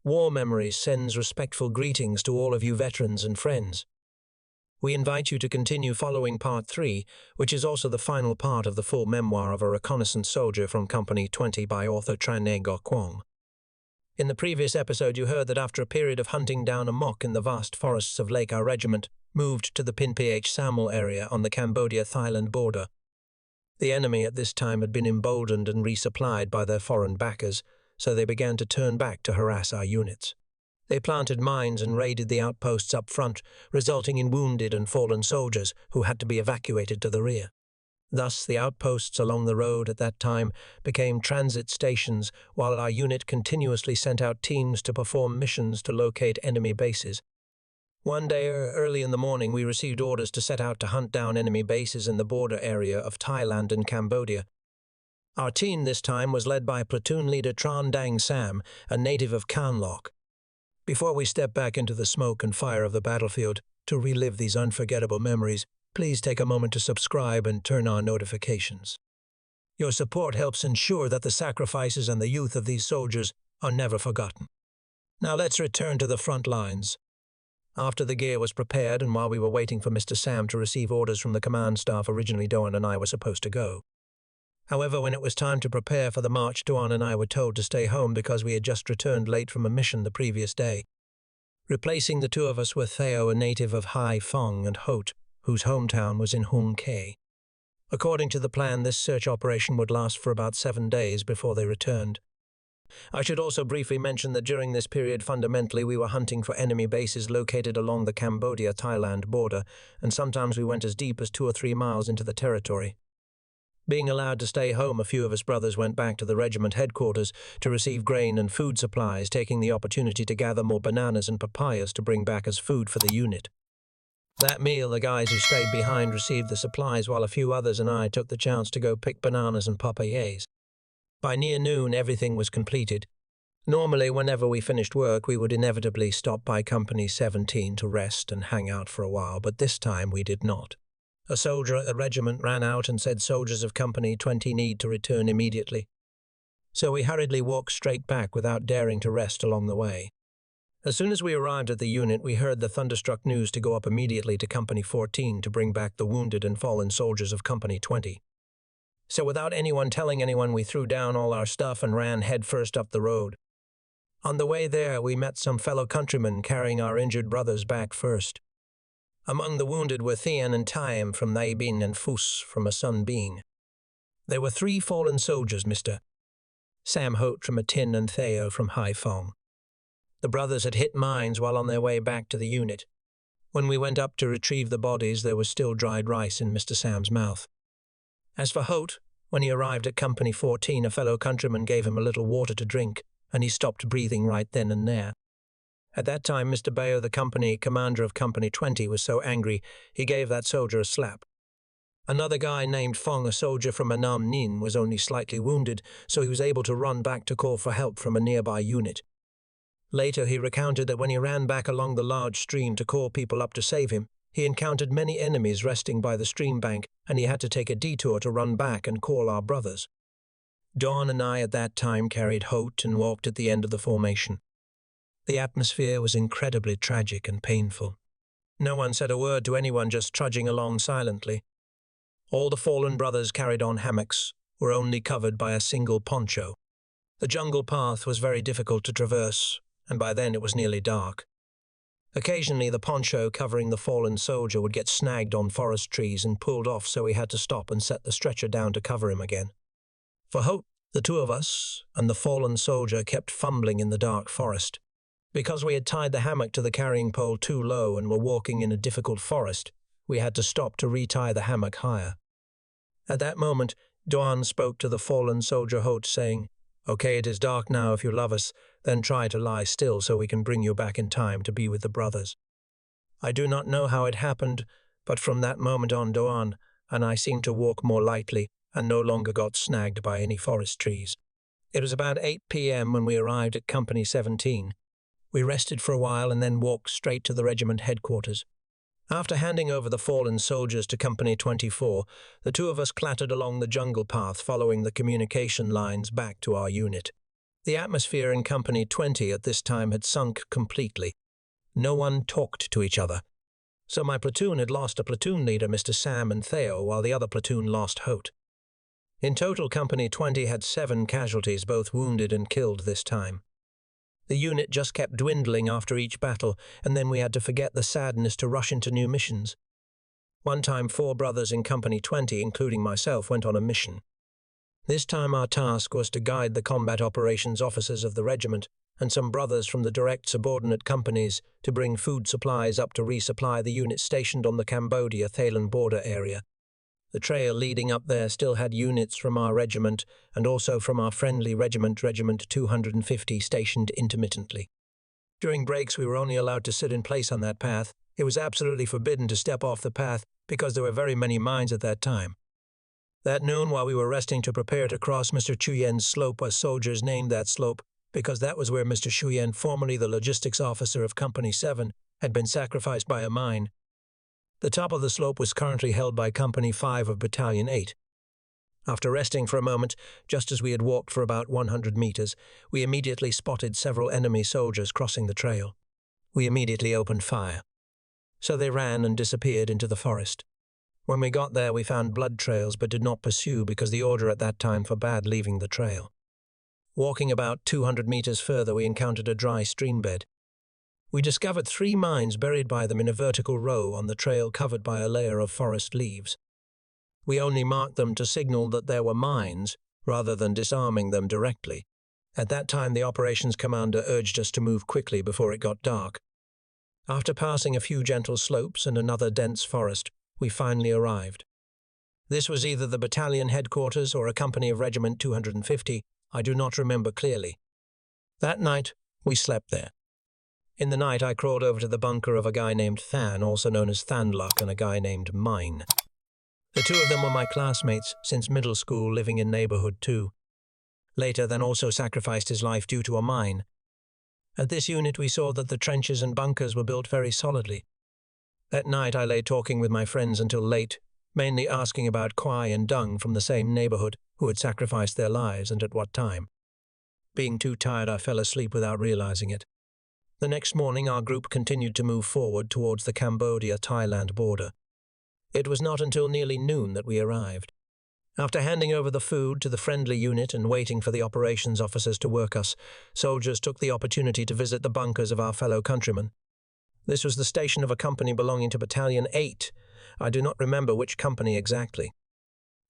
War Memories sends respectful greetings to all of you veterans and friends. We invite you to continue following Part 3, which is also the final part of the full memoir of a reconnaissance soldier from Company 20 by author Tran Ngo Quang. In the previous episode, you heard that after a period of hunting down a mock in the vast forests of Lake, our regiment moved to the Pinph Samal area on the Cambodia-Thailand border. The enemy at this time had been emboldened and resupplied by their foreign backers, so they began to turn back to harass our units. They planted mines and raided the outposts up front, resulting in wounded and fallen soldiers who had to be evacuated to the rear. Thus, the outposts along the road at that time became transit stations, while our unit continuously sent out teams to perform missions to locate enemy bases. One day early in the morning, we received orders to set out to hunt down enemy bases in the border area of Thailand and Cambodia. Our team this time was led by platoon leader Tran Dang Sam, a native of Kanlok. Before we step back into the smoke and fire of the battlefield to relive these unforgettable memories, please take a moment to subscribe and turn on notifications. Your support helps ensure that the sacrifices and the youth of these soldiers are never forgotten. Now let's return to the front lines. After the gear was prepared and while we were waiting for Mr. Sam to receive orders from the command staff, originally Doan and I were supposed to go. However, when it was time to prepare for the march, Doan and I were told to stay home because we had just returned late from a mission the previous day. Replacing the two of us were Theo, a native of Hai Phong, and Hote, whose hometown was in Hung Khe. According to the plan, this search operation would last for about 7 days before they returned. I should also briefly mention that during this period, fundamentally, we were hunting for enemy bases located along the Cambodia-Thailand border, and sometimes we went as deep as 2 or 3 miles into the territory. Being allowed to stay home, a few of us brothers went back to the regiment headquarters to receive grain and food supplies, taking the opportunity to gather more bananas and papayas to bring back as food for the unit. That meal, the guys who stayed behind received the supplies, while a few others and I took the chance to go pick bananas and papayas. By near noon, everything was completed. Normally, whenever we finished work, we would inevitably stop by Company 17 to rest and hang out for a while, but this time we did not. A soldier at the regiment ran out and said soldiers of Company 20 need to return immediately. So we hurriedly walked straight back without daring to rest along the way. As soon as we arrived at the unit, we heard the thunderstruck news to go up immediately to Company 14 to bring back the wounded and fallen soldiers of Company 20. So without anyone telling anyone, we threw down all our stuff and ran headfirst up the road. On the way there, we met some fellow countrymen carrying our injured brothers back first. Among the wounded were Thien and Taim from Nay Bin and Fus from a Sun Bean. There were 3 fallen soldiers, Mr. Sam Hote from Atin and Theo from Hai Phong. The brothers had hit mines while on their way back to the unit. When we went up to retrieve the bodies, there was still dried rice in Mr. Sam's mouth. As for Hote, when he arrived at Company 14, a fellow countryman gave him a little water to drink, and he stopped breathing right then and there. At that time, Mr. Bayo, the company commander of Company 20, was so angry he gave that soldier a slap. Another guy named Phong, a soldier from Anam Nin, was only slightly wounded, so he was able to run back to call for help from a nearby unit. Later, he recounted that when he ran back along the large stream to call people up to save him, he encountered many enemies resting by the stream bank, and he had to take a detour to run back and call our brothers. Dawn and I at that time carried Hote and walked at the end of the formation. The atmosphere was incredibly tragic and painful. No one said a word to anyone, just trudging along silently. All the fallen brothers carried on hammocks, were only covered by a single poncho. The jungle path was very difficult to traverse, and by then it was nearly dark. Occasionally, the poncho covering the fallen soldier would get snagged on forest trees and pulled off, so we had to stop and set the stretcher down to cover him again. For Hope, the 2 of us and the fallen soldier kept fumbling in the dark forest. Because we had tied the hammock to the carrying pole too low and were walking in a difficult forest, we had to stop to retie the hammock higher. At that moment, Doan spoke to the fallen soldier Hote, saying, "Okay, it is dark now. If you love us, then try to lie still so we can bring you back in time to be with the brothers." I do not know how it happened, but from that moment on, Doan and I seemed to walk more lightly and no longer got snagged by any forest trees. It was about 8 p.m. when we arrived at Company 17. We rested for a while and then walked straight to the regiment headquarters. After handing over the fallen soldiers to Company 24, the 2 of us clattered along the jungle path following the communication lines back to our unit. The atmosphere in Company 20 at this time had sunk completely. No one talked to each other. So my platoon had lost a platoon leader, Mr. Sam and Theo, while the other platoon lost Hote. In total, Company 20 had 7 casualties, both wounded and killed this time. The unit just kept dwindling after each battle, and then we had to forget the sadness to rush into new missions. One time 4 brothers in Company 20, including myself, went on a mission. This time our task was to guide the combat operations officers of the regiment and some brothers from the direct subordinate companies to bring food supplies up to resupply the unit stationed on the Cambodia-Thailand border area. The trail leading up there still had units from our regiment and also from our friendly regiment, Regiment 250, stationed intermittently. During breaks, we were only allowed to sit in place on that path. It was absolutely forbidden to step off the path because there were very many mines at that time. That noon, while we were resting to prepare to cross Mr. Chuyen's slope, us soldiers named that slope because that was where Mr. Chuyen, formerly the logistics officer of Company 7, had been sacrificed by a mine. The top of the slope was currently held by Company 5 of Battalion 8. After resting for a moment, just as we had walked for about 100 meters, we immediately spotted several enemy soldiers crossing the trail. We immediately opened fire. So they ran and disappeared into the forest. When we got there, we found blood trails but did not pursue because the order at that time forbade leaving the trail. Walking about 200 meters further, we encountered a dry stream bed. We discovered 3 mines buried by them in a vertical row on the trail covered by a layer of forest leaves. We only marked them to signal that there were mines, rather than disarming them directly. At that time, the operations commander urged us to move quickly before it got dark. After passing a few gentle slopes and another dense forest, we finally arrived. This was either the battalion headquarters or a company of Regiment 250, I do not remember clearly. That night, we slept there. In the night, I crawled over to the bunker of a guy named Than, also known as Thanluck, and a guy named Mine. The 2 of them were my classmates since middle school, living in neighborhood 2. Later, Than also sacrificed his life due to a mine. At this unit, we saw that the trenches and bunkers were built very solidly. That night, I lay talking with my friends until late, mainly asking about Kwai and Dung from the same neighborhood who had sacrificed their lives and at what time. Being too tired, I fell asleep without realizing it. The next morning, our group continued to move forward towards the Cambodia-Thailand border. It was not until nearly noon that we arrived. After handing over the food to the friendly unit and waiting for the operations officers to work us, soldiers took the opportunity to visit the bunkers of our fellow countrymen. This was the station of a company belonging to Battalion 8. I do not remember which company exactly.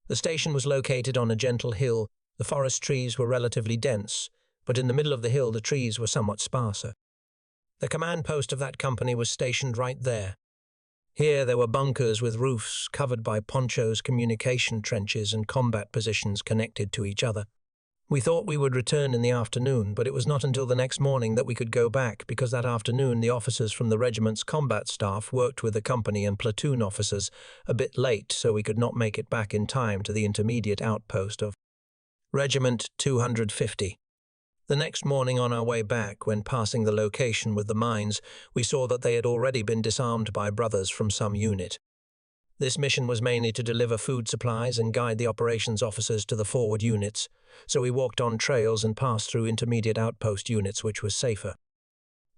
The station was located on a gentle hill. The forest trees were relatively dense, but in the middle of the hill the trees were somewhat sparser. The command post of that company was stationed right there. Here there were bunkers with roofs covered by ponchos, communication trenches, and combat positions connected to each other. We thought we would return in the afternoon, but it was not until the next morning that we could go back because that afternoon the officers from the regiment's combat staff worked with the company and platoon officers a bit late, so we could not make it back in time to the intermediate outpost of Regiment 250. The next morning on our way back, when passing the location with the mines, we saw that they had already been disarmed by brothers from some unit. This mission was mainly to deliver food supplies and guide the operations officers to the forward units, so we walked on trails and passed through intermediate outpost units, which was safer.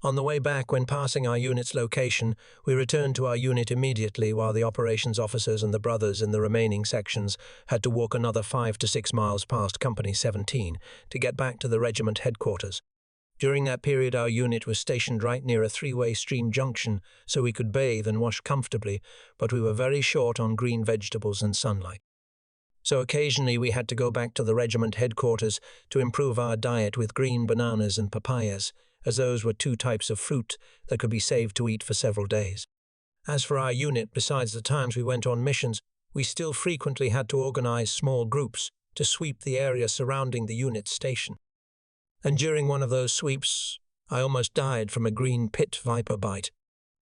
On the way back, when passing our unit's location, we returned to our unit immediately while the operations officers and the brothers in the remaining sections had to walk another 5 to 6 miles past Company 17 to get back to the regiment headquarters. During that period, our unit was stationed right near a 3-way stream junction, so we could bathe and wash comfortably, but we were very short on green vegetables and sunlight. So occasionally we had to go back to the regiment headquarters to improve our diet with green bananas and papayas, as those were 2 types of fruit that could be saved to eat for several days. As for our unit, besides the times we went on missions, we still frequently had to organize small groups to sweep the area surrounding the unit station. And during one of those sweeps, I almost died from a green pit viper bite.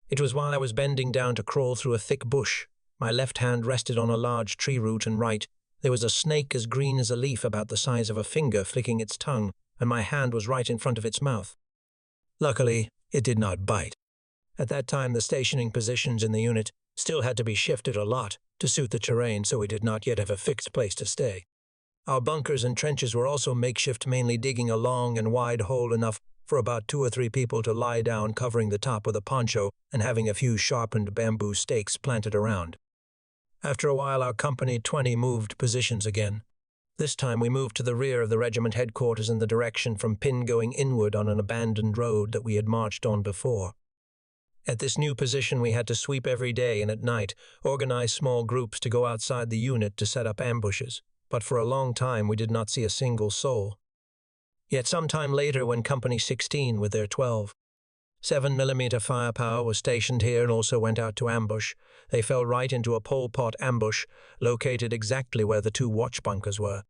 It was while I was bending down to crawl through a thick bush. My left hand rested on a large tree root, and right, there was a snake as green as a leaf about the size of a finger flicking its tongue, and my hand was right in front of its mouth. Luckily, it did not bite. At that time, the stationing positions in the unit still had to be shifted a lot to suit the terrain, so we did not yet have a fixed place to stay. Our bunkers and trenches were also makeshift, mainly digging a long and wide hole enough for about 2 or 3 people to lie down, covering the top with a poncho and having a few sharpened bamboo stakes planted around. After a while, our Company 20 moved positions again. This time we moved to the rear of the regiment headquarters in the direction from Pin, going inward on an abandoned road that we had marched on before. At this new position we had to sweep every day and at night, organize small groups to go outside the unit to set up ambushes, but for a long time we did not see a single soul. Yet some time later, when Company 16 with their 12 7mm firepower was stationed here and also went out to ambush, they fell right into a Pol Pot ambush located exactly where the 2 watch bunkers were.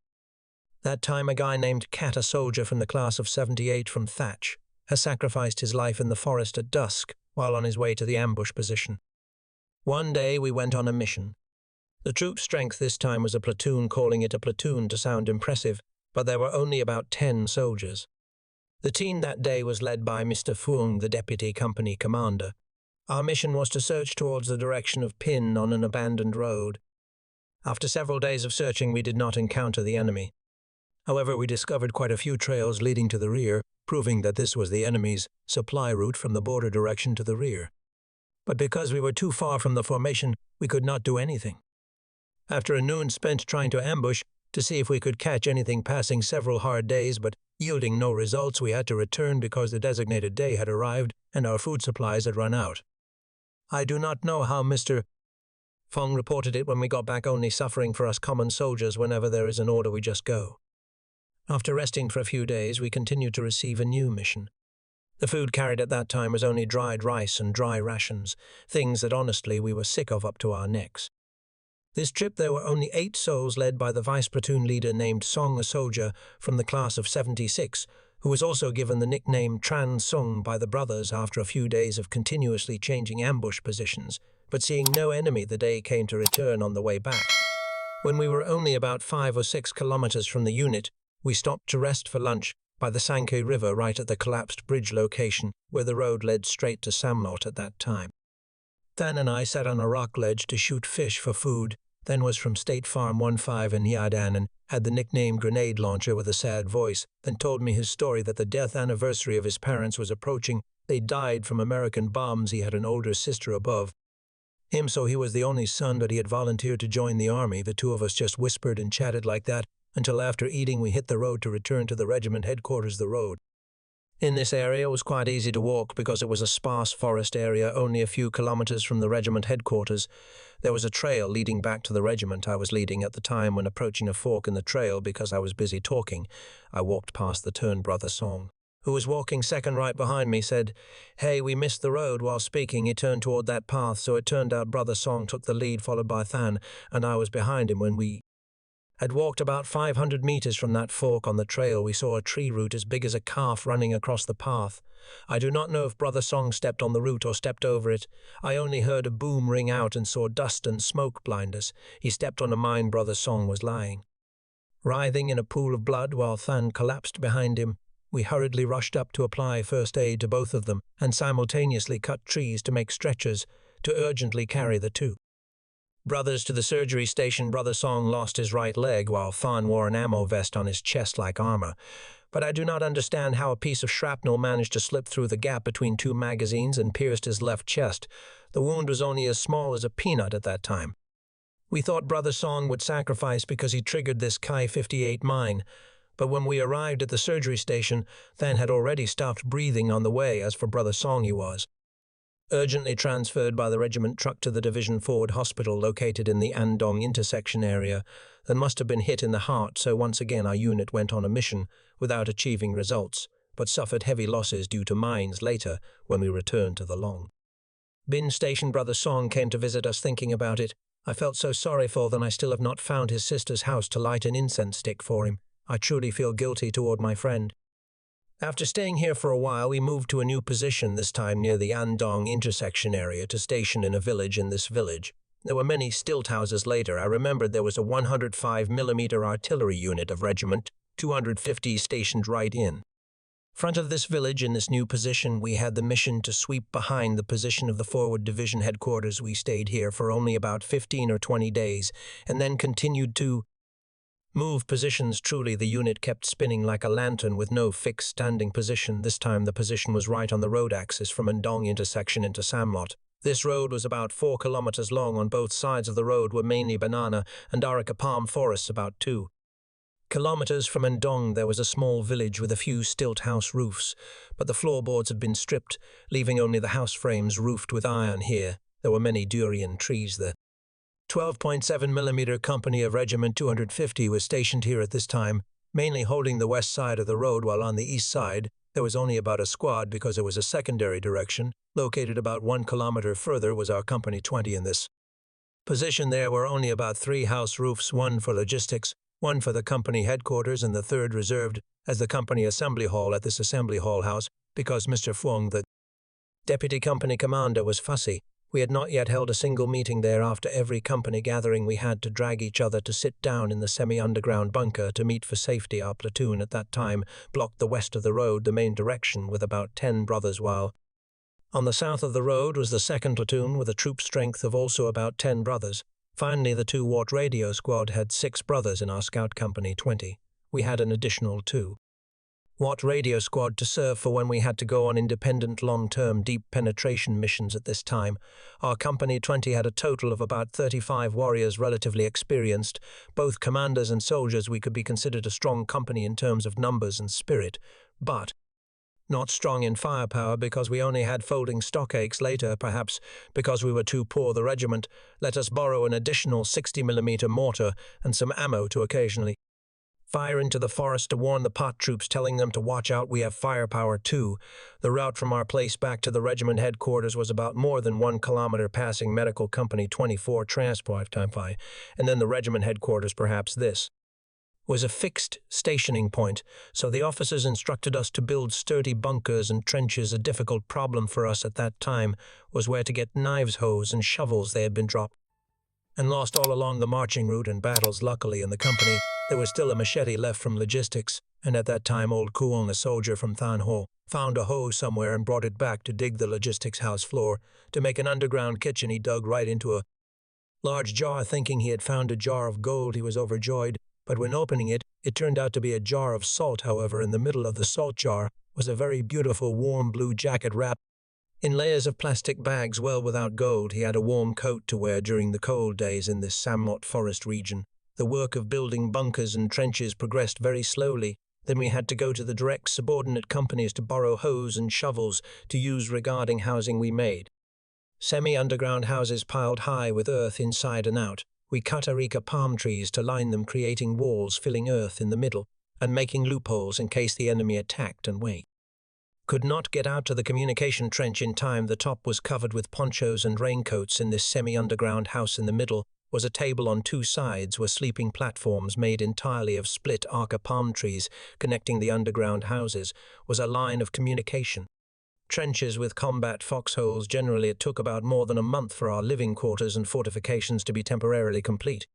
That time a guy named Cat, a soldier from the class of 78 from Thatch, has sacrificed his life in the forest at dusk while on his way to the ambush position. One day we went on a mission. The troop strength this time was a platoon, calling it a platoon to sound impressive, but there were only about 10 soldiers. The team that day was led by Mr. Fung, the deputy company commander. Our mission was to search towards the direction of Pin on an abandoned road. After several days of searching, we did not encounter the enemy. However, we discovered quite a few trails leading to the rear, proving that this was the enemy's supply route from the border direction to the rear. But because we were too far from the formation, we could not do anything. After a noon spent trying to ambush, to see if we could catch anything, passing several hard days but yielding no results, we had to return because the designated day had arrived and our food supplies had run out. I do not know how Mr. Fung reported it when we got back, only suffering for us common soldiers. Whenever there is an order, we just go. After resting for a few days, we continued to receive a new mission. The food carried at that time was only dried rice and dry rations, things that honestly we were sick of up to our necks. This trip there were only 8 souls, led by the vice platoon leader named Song, a soldier from the class of 76, who was also given the nickname Tran Sung by the brothers after a few days of continuously changing ambush positions, but seeing no enemy the day came to return on the way back. When we were only about 5 or 6 kilometers from the unit, we stopped to rest for lunch by the Sankei River right at the collapsed bridge location where the road led straight to Samlot at that time. Than and I sat on a rock ledge to shoot fish for food. Then was from State Farm 15 in Yadan and had the nickname Grenade Launcher with a sad voice, then told me his story that the death anniversary of his parents was approaching. They died from American bombs. He had an older sister above him, so he was the only son, but he had volunteered to join the army. The 2 of us just whispered and chatted like that until after eating we hit the road to return to the regiment headquarters. The road in this area was quite easy to walk because it was a sparse forest area only a few kilometers from the regiment headquarters. There was a trail leading back to the regiment I was leading at the time. When approaching a fork in the trail, because I was busy talking, I walked past the turn. Brother Song, who was walking second right behind me, said, "Hey, we missed the road." While speaking, he turned toward that path, so it turned out Brother Song took the lead, followed by Than, and I was behind him. When we had walked about 500 meters from that fork on the trail, we saw a tree root as big as a calf running across the path. I do not know if Brother Song stepped on the root or stepped over it. I only heard a boom ring out and saw dust and smoke blind us. He stepped on a mine. Brother Song was lying, writhing in a pool of blood, while Than collapsed behind him. We hurriedly rushed up to apply first aid to both of them and simultaneously cut trees to make stretchers to urgently carry the 2 brothers to the surgery station. Brother Song lost his right leg, while Than wore an ammo vest on his chest like armor. But I do not understand how a piece of shrapnel managed to slip through the gap between 2 magazines and pierced his left chest. The wound was only as small as a peanut at that time. We thought Brother Song would sacrifice because he triggered this Kai 58 mine, but when we arrived at the surgery station, Than had already stopped breathing on the way. As for Brother Song, he was urgently transferred by the regiment truck to the Division Forward Hospital located in the Andong intersection area, and must have been hit in the heart. So once again our unit went on a mission without achieving results, but suffered heavy losses due to mines later when we returned to the Long Bin station. Brother Song came to visit us. Thinking about it, I felt so sorry for them. I still have not found his sister's house to light an incense stick for him. I truly feel guilty toward my friend. After staying here for a while, we moved to a new position, this time near the Andong intersection area, to station in a village. In this village, there were many stilt houses. Later, I remembered there was a 105mm artillery unit of Regiment 250 stationed right in front of this village. In this new position, we had the mission to sweep behind the position of the forward division headquarters. We stayed here for only about 15 or 20 days, and then continued to Move positions. Truly, the unit kept spinning like a lantern with no fixed standing position. This time the position was right on the road axis from Ndong intersection into Samlot. This road was about 4 kilometers long. On both sides of the road were mainly banana and areca palm forests. About 2 kilometers from Ndong there was a small village with a few stilt house roofs, but the floorboards had been stripped, leaving only the house frames roofed with iron. Here there were many durian trees. The 12.7mm Company of Regiment 250 was stationed here at this time, mainly holding the west side of the road, while on the east side there was only about a squad because it was a secondary direction. Located about 1 kilometer further was our Company 20. In this position there were only about 3 house roofs, one for logistics, one for the company headquarters, and the third reserved as the company assembly hall. At this assembly hall house, because Mr. Fuang, the deputy company commander, was fussy, we had not yet held a single meeting there. After every company gathering we had to drag each other to sit down in the semi-underground bunker to meet for safety. Our platoon at that time blocked the west of the road, the main direction, with about 10 brothers, while on the south of the road was the 2nd platoon with a troop strength of also about 10 brothers. Finally, the 2-watt radio squad had 6 brothers in our scout company 20. We had an additional 2-watt radio squad to serve for when we had to go on independent long-term deep penetration missions. At this time, our company 20 had a total of about 35 warriors, relatively experienced, both commanders and soldiers. We could be considered a strong company in terms of numbers and spirit, but not strong in firepower because we only had folding stockakes. Later, perhaps because we were too poor, the regiment let us borrow an additional 60mm mortar and some ammo to occasionally fire into the forest to warn the pot troops, telling them to watch out, we have firepower too. The route from our place back to the regiment headquarters was about more than 1 kilometer, passing medical company 24 transport time, and then the regiment headquarters. Perhaps this was a fixed stationing point, so the officers instructed us to build sturdy bunkers and trenches. A difficult problem for us at that time was where to get knives, hoes, and shovels. They had been dropped and lost all along the marching route in battles. Luckily, in the company, there was still a machete left from logistics, and at that time old Kuong, a soldier from Than Ho, found a hoe somewhere and brought it back to dig the logistics house floor to make an underground kitchen. He dug right into a large jar, thinking he had found a jar of gold. He was overjoyed. But when opening it, it turned out to be a jar of salt. However, in the middle of the salt jar was a very beautiful warm blue jacket wrapped in layers of plastic bags. Well, without gold, he had a warm coat to wear during the cold days in this Samlot forest region. The work of building bunkers and trenches progressed very slowly. Then we had to go to the direct subordinate companies to borrow hoes and shovels to use regarding housing. We made semi-underground houses piled high with earth inside and out. We cut areca palm trees to line them, creating walls, filling earth in the middle, and making loopholes in case the enemy attacked and we could not get out to the communication trench in time. The top was covered with ponchos and raincoats. In this semi-underground house in the middle was a table. On 2 sides were sleeping platforms made entirely of split areca palm trees. Connecting the underground houses was a line of communication trenches with combat foxholes. Generally, it took about more than a month for our living quarters and fortifications to be temporarily complete.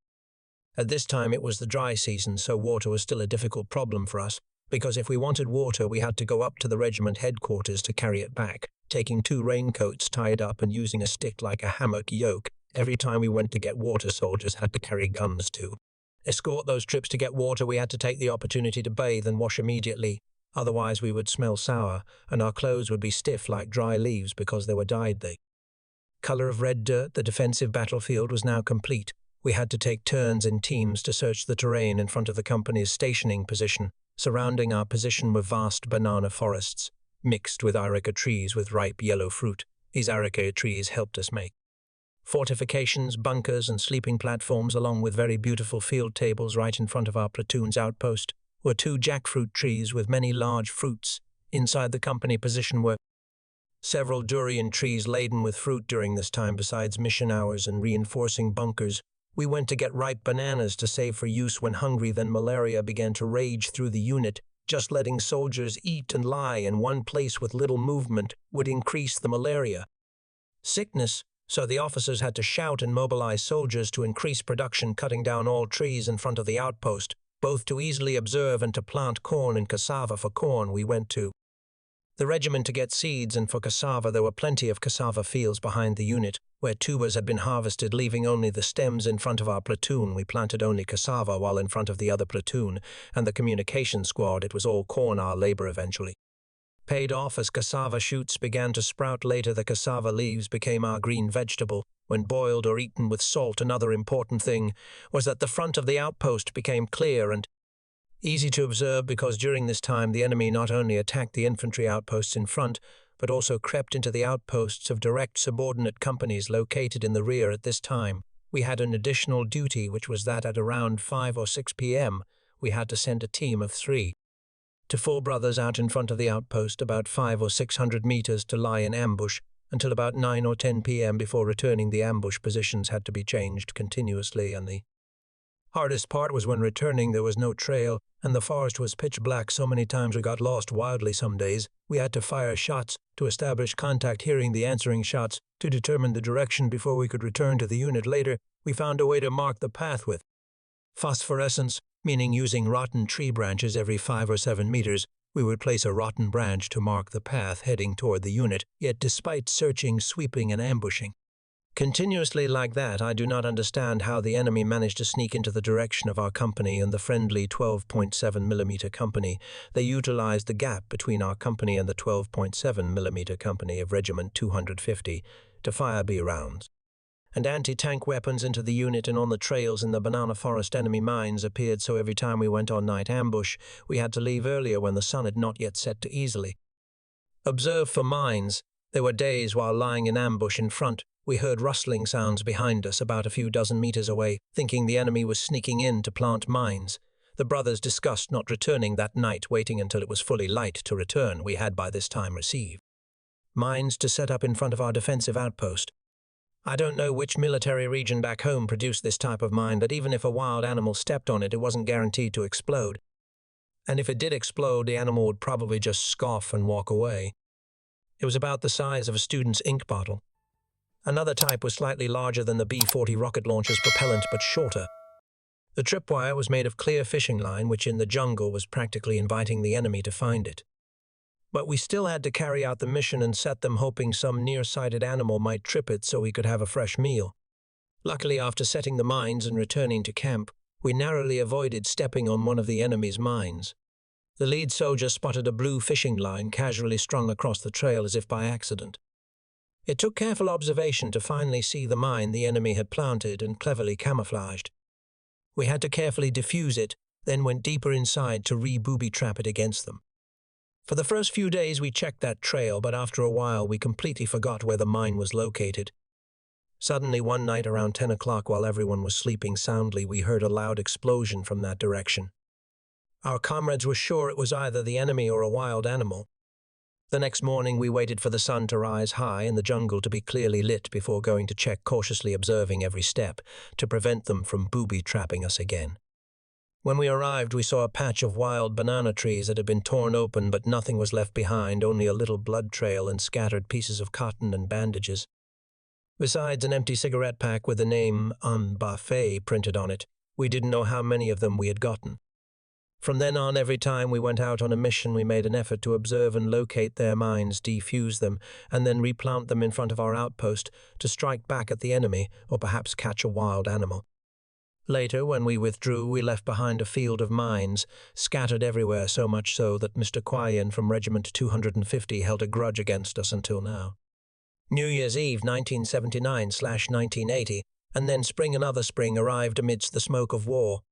At this time it was the dry season, so water was still a difficult problem for us, because if we wanted water we had to go up to the regiment headquarters to carry it back, taking 2 raincoats tied up and using a stick like a hammock yoke. Every time we went to get water, soldiers had to carry guns to escort those trips. To get water we had to take the opportunity to bathe and wash immediately. Otherwise we would smell sour, and our clothes would be stiff like dry leaves because they were dyed the color of red dirt. The defensive battlefield was now complete. We had to take turns in teams to search the terrain in front of the company's stationing position. Surrounding our position were vast banana forests, mixed with areca trees with ripe yellow fruit. These areca trees helped us make fortifications, bunkers, and sleeping platforms, along with very beautiful field tables. Right in front of our platoon's outpost were 2 jackfruit trees with many large fruits. Inside the company position were several durian trees laden with fruit. During this time, besides mission hours and reinforcing bunkers, we went to get ripe bananas to save for use when hungry. Then malaria began to rage through the unit. Just letting soldiers eat and lie in one place with little movement would increase the malaria sickness, so the officers had to shout and mobilize soldiers to increase production, cutting down all trees in front of the outpost, both to easily observe and to plant corn and cassava. For corn we went to the regiment to get seeds, and for cassava there were plenty of cassava fields behind the unit, where tubers had been harvested, leaving only the stems in front of our platoon. We planted only cassava while in front of the other platoon, and the communication squad, it was all corn, our labor eventually paid off as cassava shoots began to sprout. Later, the cassava leaves became our green vegetable when boiled or eaten with salt. Another important thing was that the front of the outpost became clear and easy to observe, because during this time the enemy not only attacked the infantry outposts in front, but also crept into the outposts of direct subordinate companies located in the rear. At this time, we had an additional duty, which was that at around 5 or 6 p.m., we had to send a team of 3 to 4 brothers out in front of the outpost about 500 or 600 meters to lie in ambush until about 9 or 10 p.m. before returning. The ambush positions had to be changed continuously, and the hardest part was when returning. There was no trail, and the forest was pitch black. So many times we got lost wildly. Some days we had to fire shots to establish contact, hearing the answering shots to determine the direction before we could return to the unit. Later, we found a way to mark the path with phosphorescence, meaning using rotten tree branches every 5 or 7 meters. We would place a rotten branch to mark the path heading toward the unit. Yet despite searching, sweeping, and ambushing continuously like that, I do not understand how the enemy managed to sneak into the direction of our company and the friendly 12.7mm company. They utilized the gap between our company and the 12.7mm company of Regiment 250 to fire B rounds and anti-tank weapons into the unit and on the trails in the banana forest. Enemy mines appeared, so every time we went on night ambush, we had to leave earlier when the sun had not yet set to easily observe for mines. There were days while lying in ambush in front, we heard rustling sounds behind us about a few dozen meters away, thinking the enemy was sneaking in to plant mines. The brothers discussed not returning that night, waiting until it was fully light to return. We had by this time received mines to set up in front of our defensive outpost. I don't know which military region back home produced this type of mine, but even if a wild animal stepped on it, it wasn't guaranteed to explode. And if it did explode, the animal would probably just scoff and walk away. It was about the size of a student's ink bottle. Another type was slightly larger than the B-40 rocket launcher's propellant, but shorter. The tripwire was made of clear fishing line, which in the jungle was practically inviting the enemy to find it. But we still had to carry out the mission and set them, hoping some near-sighted animal might trip it so we could have a fresh meal. Luckily, after setting the mines and returning to camp, we narrowly avoided stepping on one of the enemy's mines. The lead soldier spotted a blue fishing line casually strung across the trail as if by accident. It took careful observation to finally see the mine the enemy had planted and cleverly camouflaged. We had to carefully defuse it, then went deeper inside to re-booby-trap it against them. For the first few days we checked that trail, but after a while we completely forgot where the mine was located. Suddenly one night around 10 o'clock, while everyone was sleeping soundly, we heard a loud explosion from that direction. Our comrades were sure it was either the enemy or a wild animal. The next morning we waited for the sun to rise high and the jungle to be clearly lit before going to check, cautiously observing every step to prevent them from booby-trapping us again. When we arrived, we saw a patch of wild banana trees that had been torn open, but nothing was left behind, only a little blood trail and scattered pieces of cotton and bandages. Besides an empty cigarette pack with the name "Un Buffet" printed on it. We didn't know how many of them we had gotten. From then on, every time we went out on a mission, we made an effort to observe and locate their mines, defuse them, and then replant them in front of our outpost to strike back at the enemy or perhaps catch a wild animal. Later, when we withdrew, we left behind a field of mines, scattered everywhere, so much so that Mr. Quayan from Regiment 250 held a grudge against us until now. New Year's Eve 1979/1980, and then spring, another spring, arrived amidst the smoke of war.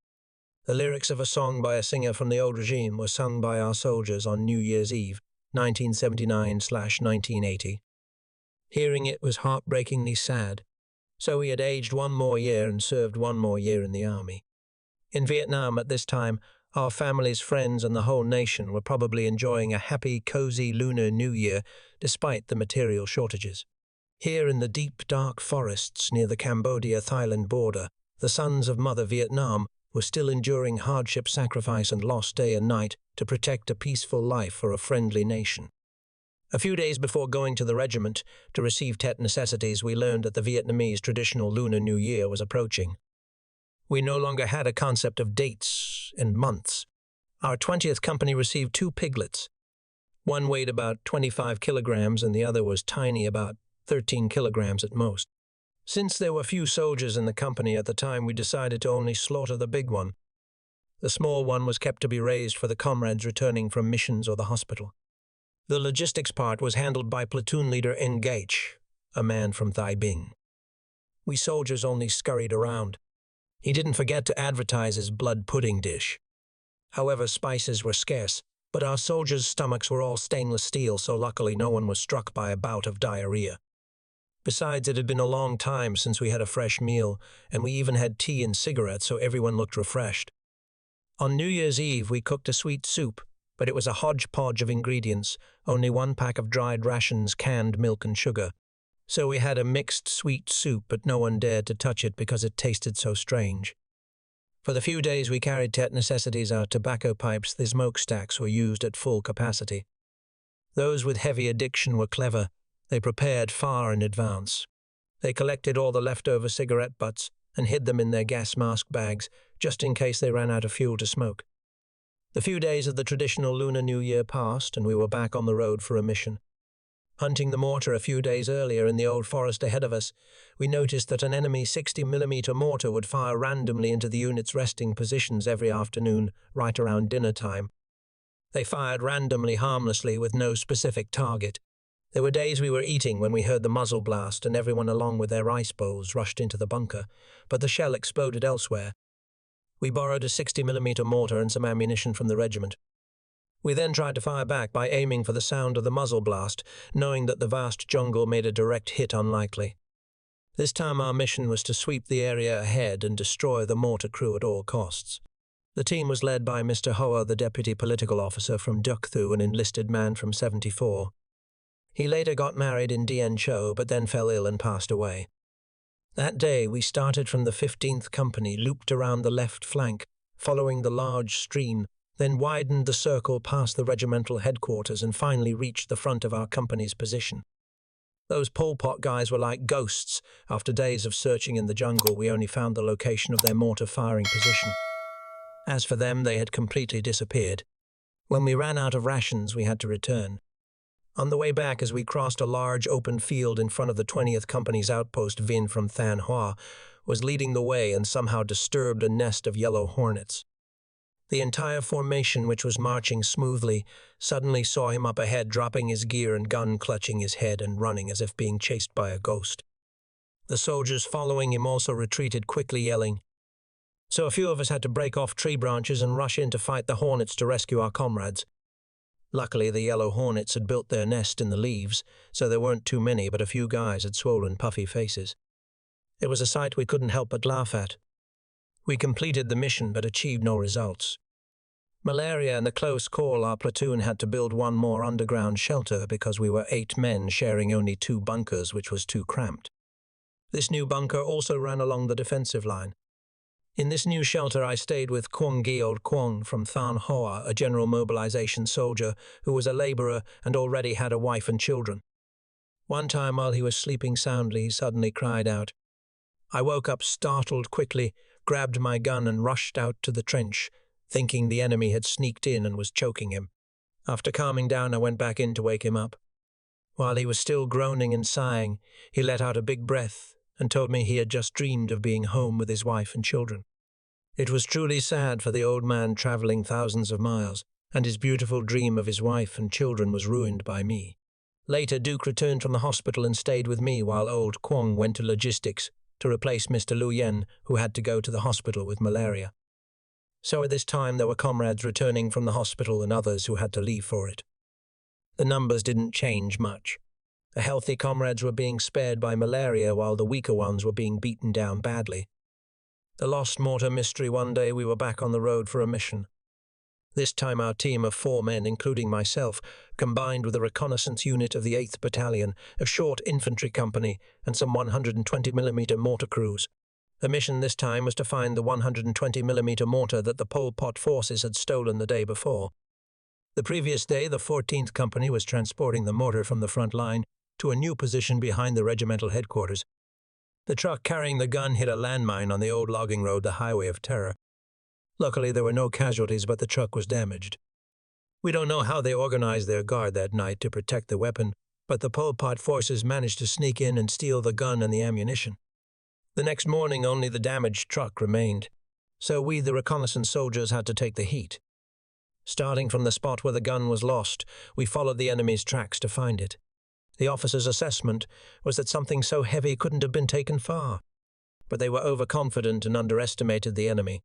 The lyrics of a song by a singer from the old regime were sung by our soldiers on New Year's Eve 1979/1980. Hearing it was heartbreakingly sad. So he had aged one more year and served one more year in the army. In Vietnam at this time, our families, friends, and the whole nation were probably enjoying a happy, cozy Lunar New Year despite the material shortages. Here in the deep, dark forests near the Cambodia-Thailand border, the sons of Mother Vietnam were still enduring hardship, sacrifice, and loss day and night to protect a peaceful life for a friendly nation. A few days before going to the regiment to receive tet necessities, we learned that the Vietnamese traditional Lunar New Year was approaching. We no longer had a concept of dates and months. Our 20th company received 2 piglets. One weighed about 25 kilograms and the other was tiny, about 13 kilograms at most. Since there were few soldiers in the company at the time, we decided to only slaughter the big one. The small one was kept to be raised for the comrades returning from missions or the hospital. The logistics part was handled by platoon leader Engage, a man from Thai Binh. We soldiers only scurried around. He didn't forget to advertise his blood pudding dish. However, spices were scarce, but our soldiers' stomachs were all stainless steel, so luckily no one was struck by a bout of diarrhea. Besides, it had been a long time since we had a fresh meal, and we even had tea and cigarettes, so everyone looked refreshed. On New Year's Eve, we cooked a sweet soup, but it was a hodgepodge of ingredients, only 1 pack of dried rations, canned milk and sugar. So we had a mixed sweet soup, but no one dared to touch it because it tasted so strange. For the few days we carried necessities, our tobacco pipes, the smokestacks, were used at full capacity. Those with heavy addiction were clever. They prepared far in advance. They collected all the leftover cigarette butts and hid them in their gas mask bags, just in case they ran out of fuel to smoke. The few days of the traditional Lunar New Year passed, and we were back on the road for a mission. Hunting the mortar a few days earlier in the old forest ahead of us, we noticed that an enemy 60mm mortar would fire randomly into the unit's resting positions every afternoon, right around dinner time. They fired randomly, harmlessly, with no specific target. There were days we were eating when we heard the muzzle blast, and everyone along with their rice bowls rushed into the bunker, but the shell exploded elsewhere. We borrowed a 60mm mortar and some ammunition from the regiment. We then tried to fire back by aiming for the sound of the muzzle blast, knowing that the vast jungle made a direct hit unlikely. This time our mission was to sweep the area ahead and destroy the mortar crew at all costs. The team was led by Mr. Hoa, the deputy political officer from Duk Thu, an enlisted man from 74. He later got married in Dien Cho, but then fell ill and passed away. That day we started from the 15th Company, looped around the left flank, following the large stream, then widened the circle past the regimental headquarters and finally reached the front of our company's position. Those Pol Pot guys were like ghosts. After days of searching in the jungle, we only found the location of their mortar firing position. As for them, they had completely disappeared. When we ran out of rations, we had to return. On the way back, as we crossed a large open field in front of the 20th Company's outpost, Vin from Than Hoa was leading the way and somehow disturbed a nest of yellow hornets. The entire formation, which was marching smoothly, suddenly saw him up ahead, dropping his gear and gun, clutching his head and running as if being chased by a ghost. The soldiers following him also retreated quickly, yelling. So a few of us had to break off tree branches and rush in to fight the hornets to rescue our comrades. Luckily, the yellow hornets had built their nest in the leaves, so there weren't too many, but a few guys had swollen, puffy faces. It was a sight we couldn't help but laugh at. We completed the mission but achieved no results. Malaria and the close call, our platoon had to build one more underground shelter because we were 8 men sharing only 2 bunkers, which was too cramped. This new bunker also ran along the defensive line. In this new shelter I stayed with Kwong Gyeod Kwong from Than Hoa, a general mobilization soldier who was a laborer and already had a wife and children. One time while he was sleeping soundly, he suddenly cried out. I woke up startled quickly, grabbed my gun and rushed out to the trench, thinking the enemy had sneaked in and was choking him. After calming down, I went back in to wake him up. While he was still groaning and sighing, he let out a big breath and told me he had just dreamed of being home with his wife and children. It was truly sad for the old man traveling thousands of miles, and his beautiful dream of his wife and children was ruined by me. Later, Duke returned from the hospital and stayed with me while old Kwong went to logistics to replace Mr. Lu Yen, who had to go to the hospital with malaria. So at this time there were comrades returning from the hospital and others who had to leave for it. The numbers didn't change much. The healthy comrades were being spared by malaria while the weaker ones were being beaten down badly. The lost mortar mystery. One day we were back on the road for a mission. This time our team of 4 men, including myself, combined with a reconnaissance unit of the 8th Battalion, a short infantry company, and some 120mm mortar crews. The mission this time was to find the 120mm mortar that the Pol Pot forces had stolen the day before. The previous day, the 14th Company was transporting the mortar from the front line to a new position behind the regimental headquarters. The truck carrying the gun hit a landmine on the old logging road, the Highway of Terror. Luckily, there were no casualties, but the truck was damaged. We don't know how they organized their guard that night to protect the weapon, but the Pol Pot forces managed to sneak in and steal the gun and the ammunition. The next morning only the damaged truck remained, so we, the reconnaissance soldiers, had to take the heat. Starting from the spot where the gun was lost, we followed the enemy's tracks to find it. The officer's assessment was that something so heavy couldn't have been taken far, but they were overconfident and underestimated the enemy.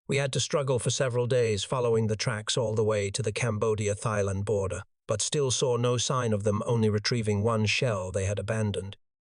We had to struggle for several days following the tracks all the way to the Cambodia-Thailand border, but still saw no sign of them, only retrieving one shell they had abandoned.